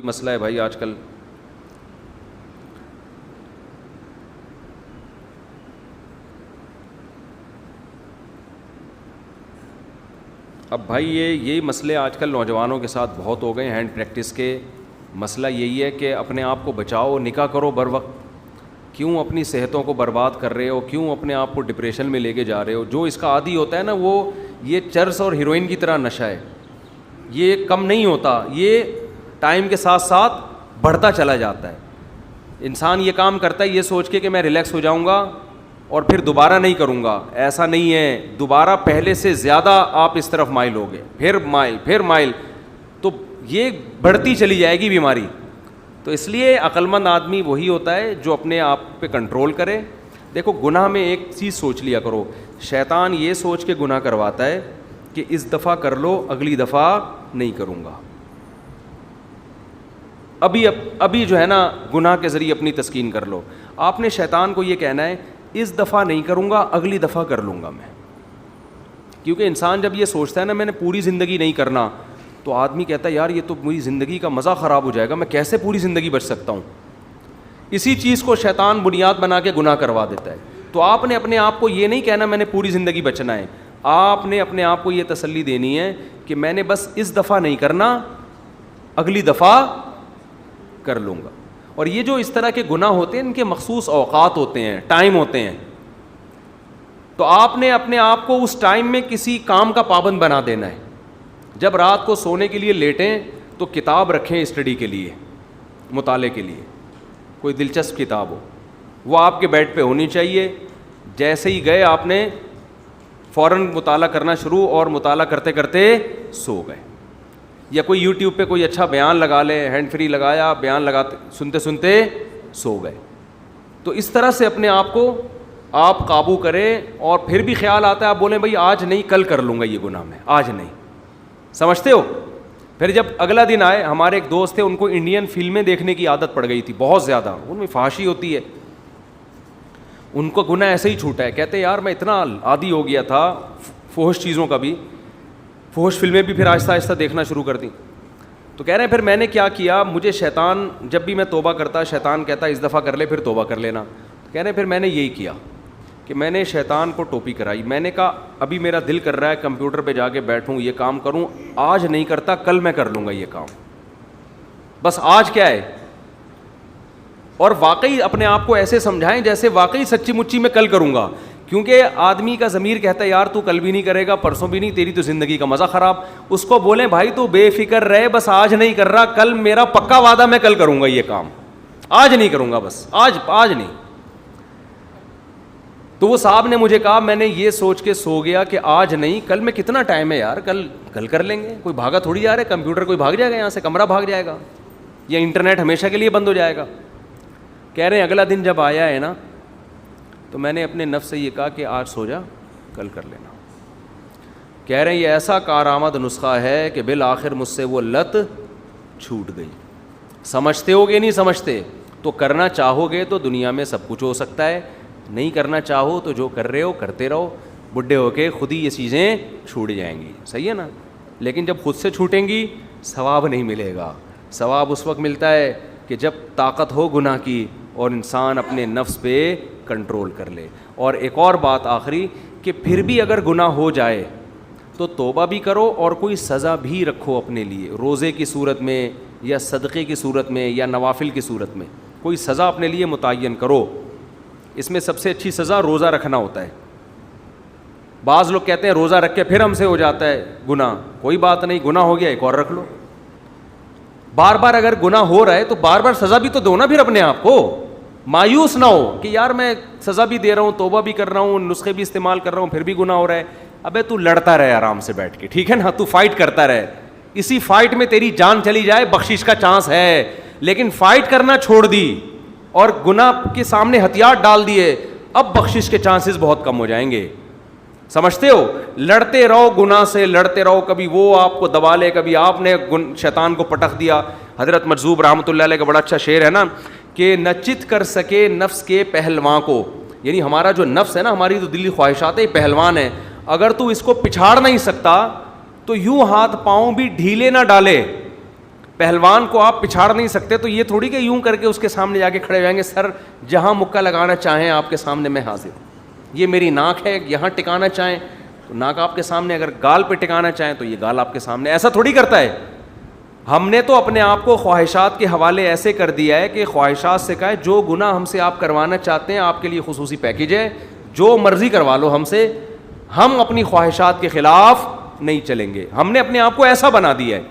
مسئلہ ہے بھائی آج کل، اب بھائی یہی مسئلے آج کل نوجوانوں کے ساتھ بہت ہو گئے ہیں ہینڈ پریکٹس کے. مسئلہ یہی ہے کہ اپنے آپ کو بچاؤ، نکاح کرو بر وقت. کیوں اپنی صحتوں کو برباد کر رہے ہو؟ کیوں اپنے آپ کو ڈپریشن میں لے کے جا رہے ہو؟ جو اس کا عادی ہوتا ہے نا، وہ یہ چرس اور ہیروئن کی طرح نشہ ہے، یہ کم نہیں ہوتا، یہ ٹائم کے ساتھ ساتھ بڑھتا چلا جاتا ہے. انسان یہ کام کرتا ہے یہ سوچ کے کہ میں ریلیکس ہو جاؤں گا اور پھر دوبارہ نہیں کروں گا. ایسا نہیں ہے، دوبارہ پہلے سے زیادہ آپ اس طرف مائل ہوگے، پھر مائل، تو یہ بڑھتی چلی جائے گی بیماری. تو اس لیے عقل مند آدمی وہی ہوتا ہے جو اپنے آپ پہ کنٹرول کرے. دیکھو گناہ میں ایک چیز سوچ لیا کرو، شیطان یہ سوچ کے گناہ کرواتا ہے کہ اس دفعہ کر لو، اگلی دفعہ نہیں کروں گا. ابھی جو ہے نا گناہ کے ذریعے اپنی تسکین کر لو. آپ نے شیطان کو یہ کہنا ہے اس دفعہ نہیں کروں گا، اگلی دفعہ کر لوں گا میں. کیونکہ انسان جب یہ سوچتا ہے نا میں نے پوری زندگی نہیں کرنا، تو آدمی کہتا ہے یار یہ تو میری زندگی کا مزہ خراب ہو جائے گا، میں کیسے پوری زندگی بچ سکتا ہوں. اسی چیز کو شیطان بنیاد بنا کے گناہ کروا دیتا ہے. تو آپ نے اپنے آپ کو یہ نہیں کہنا میں نے پوری زندگی بچنا ہے، آپ نے اپنے آپ کو یہ تسلی دینی ہے کہ میں نے بس اس دفعہ نہیں کرنا، اگلی دفعہ کر لوں گا. اور یہ جو اس طرح کے گناہ ہوتے ہیں ان کے مخصوص اوقات ہوتے ہیں، ٹائم ہوتے ہیں. تو آپ نے اپنے آپ کو اس ٹائم میں کسی کام کا پابند بنا دینا ہے. جب رات کو سونے کے لیے لیٹیں تو کتاب رکھیں اسٹڈی کے لیے، مطالعے کے لیے، کوئی دلچسپ کتاب ہو وہ آپ کے بیڈ پہ ہونی چاہیے. جیسے ہی گئے آپ نے فوراً مطالعہ کرنا شروع، اور مطالعہ کرتے کرتے سو گئے. یا کوئی یوٹیوب پہ کوئی اچھا بیان لگا لے، ہینڈ فری لگایا، بیان لگاتے سنتے سنتے سو گئے. تو اس طرح سے اپنے آپ کو آپ قابو کریں. اور پھر بھی خیال آتا ہے آپ بولیں بھائی آج نہیں کل کر لوں گا یہ گناہ، میں آج نہیں. سمجھتے ہو؟ پھر جب اگلا دن آئے، ہمارے ایک دوست تھے ان کو انڈین فلمیں دیکھنے کی عادت پڑ گئی تھی بہت زیادہ، ان میں فحاشی ہوتی ہے. ان کو گناہ ایسے ہی چھوٹا ہے. کہتے یار میں اتنا عادی ہو گیا تھا فحش چیزوں کا بھی، فحش فلمیں بھی پھر آہستہ آہستہ دیکھنا شروع کر دیں. تو کہہ رہے ہیں پھر میں نے کیا کیا، مجھے شیطان جب بھی میں توبہ کرتا شیطان کہتا اس دفعہ کر لے پھر توبہ کر لینا. کہہ رہے ہیں پھر میں نے یہی کیا کہ میں نے شیطان کو ٹوپی کرائی. میں نے کہا ابھی میرا دل کر رہا ہے کمپیوٹر پہ جا کے بیٹھوں یہ کام کروں، آج نہیں کرتا کل میں کر لوں گا یہ کام، بس آج کیا ہے. اور واقعی اپنے آپ کو ایسے سمجھائیں جیسے واقعی سچی مچی میں کل کروں گا. کیونکہ آدمی کا ضمیر کہتا ہے یار تو کل بھی نہیں کرے گا، پرسوں بھی نہیں، تیری تو زندگی کا مزہ خراب. اس کو بولیں بھائی تو بے فکر رہے، بس آج نہیں کر رہا، کل میرا پکا وعدہ میں کل کروں گا یہ کام، آج نہیں کروں گا، بس آج نہیں. تو وہ صاحب نے مجھے کہا میں نے یہ سوچ کے سو گیا کہ آج نہیں، کل میں کتنا ٹائم ہے یار، کل کر لیں گے، کوئی بھاگا تھوڑی جا رہا ہے، کمپیوٹر کوئی بھاگ جائے گا یہاں سے، کمرہ بھاگ جائے گا، یا انٹرنیٹ ہمیشہ کے لیے بند ہو جائے گا. کہہ رہے ہیں اگلا دن جب آیا ہے نا تو میں نے اپنے نفس سے یہ کہا کہ آج سو جا کل کر لینا. کہہ رہے ہیں یہ ایسا کارآمد نسخہ ہے کہ بالآخر مجھ سے وہ لت چھوٹ گئی. سمجھتے ہو گے نہیں سمجھتے؟ تو کرنا چاہو گے تو دنیا میں سب کچھ ہو سکتا ہے، نہیں کرنا چاہو تو جو کر رہے ہو کرتے رہو، بڈھے ہو کے خود ہی یہ چیزیں چھوٹ جائیں گی. صحیح ہے نا؟ لیکن جب خود سے چھوٹیں گی ثواب نہیں ملے گا. ثواب اس وقت ملتا ہے کہ جب طاقت ہو گناہ کی اور انسان اپنے نفس پہ کنٹرول کر لے. اور ایک اور بات آخری کہ پھر بھی اگر گناہ ہو جائے تو توبہ بھی کرو اور کوئی سزا بھی رکھو اپنے لیے، روزے کی صورت میں یا صدقے کی صورت میں یا نوافل کی صورت میں کوئی سزا اپنے لیے متعین کرو. اس میں سب سے اچھی سزا روزہ رکھنا ہوتا ہے. بعض لوگ کہتے ہیں روزہ رکھ کے پھر ہم سے ہو جاتا ہے گناہ. کوئی بات نہیں، گناہ ہو گیا ایک اور رکھ لو. بار بار اگر گناہ ہو رہا ہے تو بار بار سزا بھی تو دو نا پھر اپنے آپ کو. مایوس نہ ہو کہ یار میں سزا بھی دے رہا ہوں، توبہ بھی کر رہا ہوں، نسخے بھی استعمال کر رہا ہوں، پھر بھی گناہ ہو رہا ہے. ابے تو لڑتا رہے آرام سے بیٹھ کے، ٹھیک ہے نا، تو فائٹ کرتا رہے. اسی فائٹ میں تیری جان چلی جائے بخشش کا چانس ہے. لیکن فائٹ کرنا چھوڑ دی اور گناہ کے سامنے ہتھیار ڈال دیے، اب بخشش کے چانسز بہت کم ہو جائیں گے. سمجھتے ہو؟ لڑتے رہو گناہ سے، لڑتے رہو، کبھی وہ آپ کو دبا لے، کبھی آپ نے شیطان کو پٹخ دیا. حضرت مجذوب رحمۃ اللہ علیہ کا بڑا اچھا شعر ہے نا کہ نہ چت کر سکے نفس کے پہلواں کو، یعنی ہمارا جو نفس ہے نا، ہماری جو دلی خواہشات ہے، یہ پہلوان ہے، اگر تو اس کو پچھاڑ نہیں سکتا تو یوں ہاتھ پاؤں بھی ڈھیلے نہ ڈالے. پہلوان کو آپ پچھاڑ نہیں سکتے تو یہ تھوڑی کہ یوں کر کے اس کے سامنے جا کے کھڑے ہو جائیں گے، سر جہاں مکہ لگانا چاہیں آپ کے سامنے میں حاضر ہوں. یہ میری ناک ہے، یہاں ٹکانا چاہیں تو ناک آپ کے سامنے، اگر گال پہ ٹکانا چاہیں تو یہ گال آپ کے سامنے. ایسا تھوڑی کرتا ہے. ہم نے تو اپنے آپ کو خواہشات کے حوالے ایسے کر دیا ہے کہ خواہشات سے کہا ہے جو گناہ ہم سے آپ کروانا چاہتے ہیں آپ کے لیے خصوصی پیکیج ہے، جو مرضی کروا لو ہم سے، ہم اپنی خواہشات کے خلاف نہیں چلیں گے. ہم نے اپنے آپ کو ایسا بنا دیا ہے.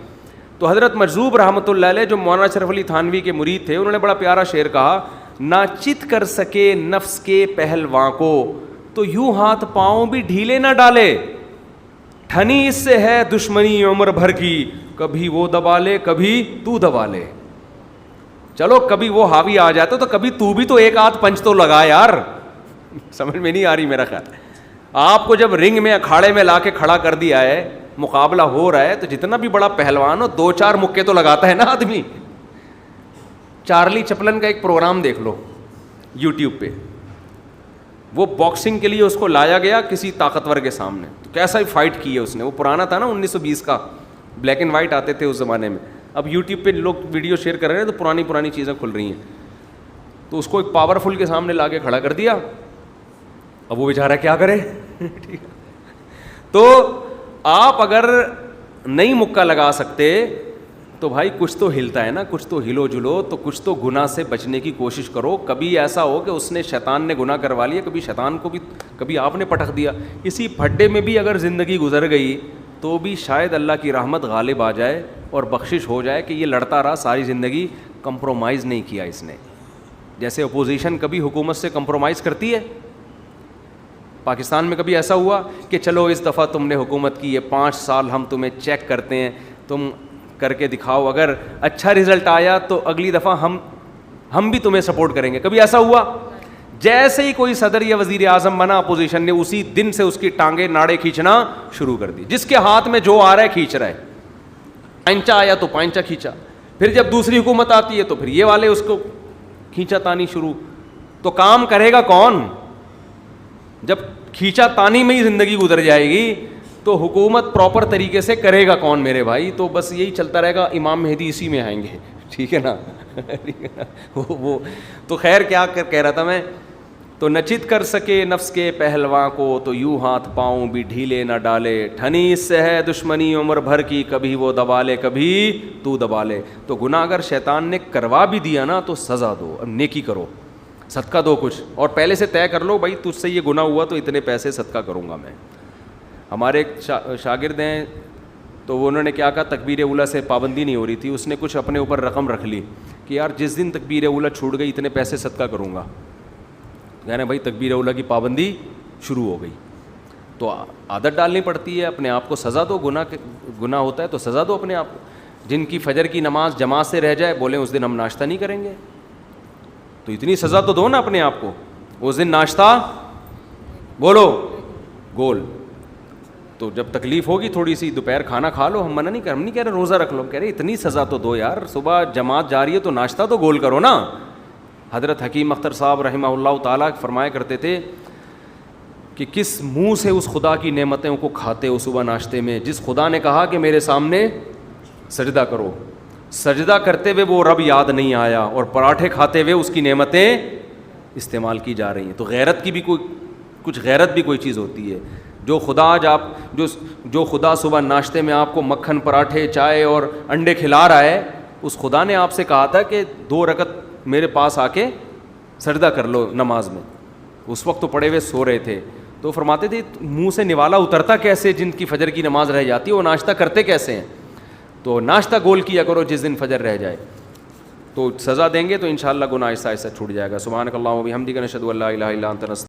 تو حضرت مجذوب رحمۃ اللہ علیہ جو مولانا اشرف علی تھانوی کے مرید تھے، انہوں نے بڑا پیارا شعر کہا، نہ چت کر سکے نفس کے پہلواں کو تو یوں ہاتھ پاؤں بھی ڈھیلے نہ ڈالے. ٹھنی اس سے ہے دشمنی عمر بھر کی، کبھی وہ دبا لے کبھی تو دبا لے. چلو کبھی وہ حاوی آ جاتا تو کبھی تو بھی تو ایک آدھ پنچ تو لگا یار. سمجھ میں نہیں آ رہی میرا خیال. آپ کو جب رنگ میں اکھاڑے میں لا کے کھڑا کر دیا ہے، مقابلہ ہو رہا ہے، تو جتنا بھی بڑا پہلوان ہو 2-4 مکے تو لگاتا ہے نا آدمی. چارلی چپلن کا ایک پروگرام دیکھ لو یوٹیوب پہ، وہ باکسنگ کے لیے اس کو لایا گیا کسی طاقتور کے سامنے، تو کیسا ہی فائٹ کی ہے اس نے. وہ پرانا تھا نا 1920 کا، بلیک اینڈ وائٹ آتے تھے اس زمانے میں. اب یوٹیوب پہ لوگ ویڈیو شیئر کر رہے ہیں تو پرانی چیزیں کھل رہی ہیں. تو اس کو ایک پاورفل کے سامنے لا کے کھڑا کر دیا. اب وہ بیچارہ کیا کرے. تو آپ اگر نہیں مکہ لگا سکتے تو بھائی کچھ تو ہلتا ہے نا، کچھ تو ہلو جلو، تو کچھ تو گناہ سے بچنے کی کوشش کرو. کبھی ایسا ہو کہ اس نے شیطان نے گناہ کروا لیا، کبھی شیطان کو بھی، کبھی آپ نے پٹخ دیا. اسی پھڈے میں بھی اگر زندگی گزر گئی تو بھی شاید اللہ کی رحمت غالب آ جائے اور بخشش ہو جائے کہ یہ لڑتا رہا ساری زندگی، کمپرومائز نہیں کیا اس نے. جیسے اپوزیشن کبھی حکومت سے کمپرومائز کرتی ہے. پاکستان میں کبھی ایسا ہوا کہ چلو اس دفعہ تم نے حکومت کی ہے، 5 سال ہم تمہیں چیک کرتے ہیں، تم کر کے دکھاؤ، اگر اچھا رزلٹ آیا تو اگلی دفعہ ہم بھی تمہیں سپورٹ کریں گے. کبھی ایسا ہوا؟ جیسے ہی کوئی صدر یا وزیر اعظم بنا اپوزیشن نے اسی دن سے اس کی ٹانگیں ناڑے کھینچنا شروع کر دی. جس کے ہاتھ میں جو آ رہا ہے کھینچ رہا ہے. پائنچا آیا تو پائنچا کھینچا، پھر جب دوسری حکومت آتی ہے تو پھر یہ والے اس کو کھینچا تانی شروع. تو کام کرے گا کون؟ جب کھینچا تانی میں ہی زندگی گزر جائے گی تو حکومت پراپر طریقے سے کرے گا کون میرے بھائی؟ تو بس یہی چلتا رہے گا. امام مہدی اسی میں آئیں گے، ٹھیک ہے نا. وہ تو خیر کیا کہہ رہا تھا میں، تو نہ چت کر سکے نفس کے پہلواں کو تو یوں ہاتھ پاؤں بھی ڈھیلے نہ ڈالے. ٹھنی اس سے ہے دشمنی عمر بھر کی، کبھی وہ دبا لے کبھی تو دبا لے. تو گناہ اگر شیطان نے کروا بھی دیا نا تو سزا دو. اب نیکی کرو، صدقہ دو کچھ، اور پہلے سے طے کر لو بھائی تجھ سے یہ گناہ ہوا تو اتنے پیسے صدقہ کروں گا میں. ہمارے ایک شاگرد ہیں تو وہ انہوں نے کیا کہا، تکبیر اولیٰ سے پابندی نہیں ہو رہی تھی، اس نے کچھ اپنے اوپر رقم رکھ لی کہ یار جس دن تکبیر اولیٰ چھوٹ گئی اتنے پیسے صدقہ کروں گا. کہنا بھائی تکبیر اولیٰ کی پابندی شروع ہو گئی تو عادت ڈالنی پڑتی ہے. اپنے آپ کو سزا دو. گناہ ہوتا ہے تو سزا دو اپنے آپ کو. جن کی فجر کی نماز جماعت سے رہ جائے بولیں اس دن ہم ناشتہ نہیں کریں گے، تو اتنی سزا تو دو نا اپنے آپ کو. اس دن ناشتہ بولو گول. تو جب تکلیف ہوگی تھوڑی سی دوپہر کھانا کھا لو. ہم نہیں کہہ رہے روزہ رکھ لو، کہہ رہے اتنی سزا تو دو یار. صبح جماعت جا رہی ہے تو ناشتہ تو گول کرو نا. حضرت حکیم اختر صاحب رحمہ اللہ تعالیٰ فرمایا کرتے تھے کہ کس منہ سے اس خدا کی نعمتوں کو کھاتے ہو صبح ناشتے میں، جس خدا نے کہا کہ میرے سامنے سجدہ کرو. سجدہ کرتے ہوئے وہ رب یاد نہیں آیا اور پراٹھے کھاتے ہوئے اس کی نعمتیں استعمال کی جا رہی ہیں. تو غیرت کی بھی کچھ غیرت بھی کوئی چیز ہوتی ہے. جو خدا آج آپ جو خدا صبح ناشتے میں آپ کو مکھن پراٹھے چائے اور انڈے کھلا رہا ہے، اس خدا نے آپ سے کہا تھا کہ 2 رکعت میرے پاس آ کے سجدہ کر لو نماز میں. اس وقت تو پڑے ہوئے سو رہے تھے. تو فرماتے تھے منہ سے نوالا اترتا کیسے جن کی فجر کی نماز رہ جاتی ہے، وہ ناشتہ کرتے کیسے ہیں؟ تو ناشتہ گول کیا کرو جس دن فجر رہ جائے. تو سزا دیں گے تو انشاءاللہ گناہ آہستہ آہستہ چھوٹ جائے گا. سبحانک اللہم و بحمدک نشہد ان لا الہ الا انت